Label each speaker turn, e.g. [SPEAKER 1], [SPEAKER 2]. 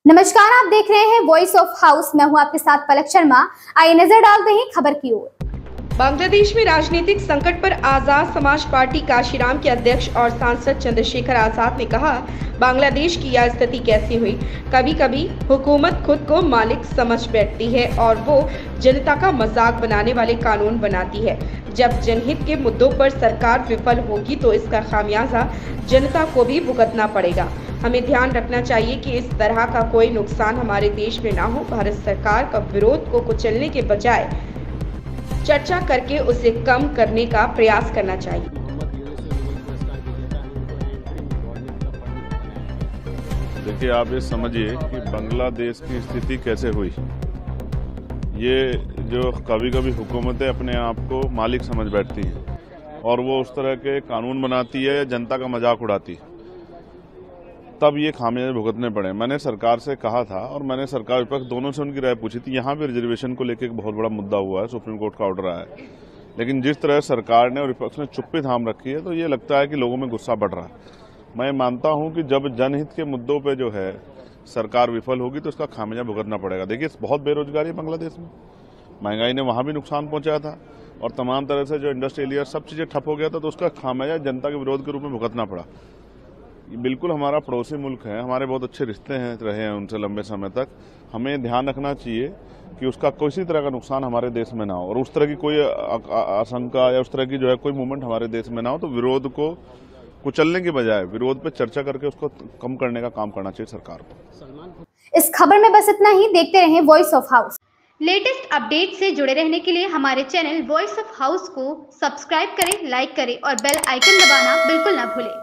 [SPEAKER 1] नमस्कार, आप देख रहे हैं वॉइस ऑफ हाउस। मैं हूं आपके साथ पलक शर्मा। आइए नजर डालते हैं खबर की ओर।
[SPEAKER 2] बांग्लादेश में राजनीतिक संकट पर आजाद समाज पार्टी काशीराम के अध्यक्ष और सांसद चंद्रशेखर आजाद ने कहा, बांग्लादेश की यह स्थिति कैसे हुई। कभी कभी हुकूमत खुद को मालिक समझ बैठती है और वो जनता का मजाक बनाने वाले कानून बनाती है। जब जनहित के मुद्दों पर सरकार विफल होगी तो इसका खामियाजा जनता को भी भुगतना पड़ेगा। हमें ध्यान रखना चाहिए कि इस तरह का कोई नुकसान हमारे देश में ना हो। भारत सरकार का विरोध को कुचलने के बजाय चर्चा करके उसे कम करने का प्रयास करना चाहिए।
[SPEAKER 3] देखिए, आप ये समझिए कि बांग्लादेश की स्थिति कैसे हुई। ये जो कभी कभी हुकूमतें अपने आप को मालिक समझ बैठती हैं और वो उस तरह के कानून बनाती है, जनता का मजाक उड़ाती है, तब ये खामियाजे भुगतने पड़े। मैंने सरकार से कहा था और मैंने सरकार विपक्ष दोनों से उनकी राय पूछी थी। यहाँ भी रिजर्वेशन को लेकर एक बहुत बड़ा मुद्दा हुआ है, सुप्रीम कोर्ट का ऑर्डर आया है, लेकिन जिस तरह सरकार ने और विपक्ष ने चुप्पी थाम रखी है तो ये लगता है कि लोगों में गुस्सा बढ़ रहा है। मैं मानता हूँ कि जब जनहित के मुद्दों पर जो है सरकार विफल होगी तो इसका खामियाजा भुगतना पड़ेगा। देखिए, बहुत बेरोजगारी है बांग्लादेश में, महंगाई ने वहाँ भी नुकसान पहुंचाया था और तमाम तरह से जो इंडस्ट्रियल एरिया सब चीजें ठप हो गया था, तो उसका खामियाजा जनता के विरोध के रूप में भुगतना पड़ा। बिल्कुल हमारा पड़ोसी मुल्क है, हमारे बहुत अच्छे रिश्ते रहे हैं उनसे लंबे समय तक। हमें ध्यान रखना चाहिए कि उसका किसी तरह का नुकसान हमारे देश में ना हो और उस तरह की कोई आशंका या उस तरह की जो है कोई मूवमेंट हमारे देश में ना हो। तो विरोध को कुचलने के बजाय विरोध पर चर्चा करके उसको कम करने का काम करना चाहिए सरकार को।
[SPEAKER 1] इस खबर में बस इतना ही। देखते रहें voice of house. Latest update से जुड़े रहने के लिए हमारे चैनल वॉइस ऑफ हाउस को सब्सक्राइब करें, लाइक करें और बेल आइकन दबाना बिल्कुल ना भूलें।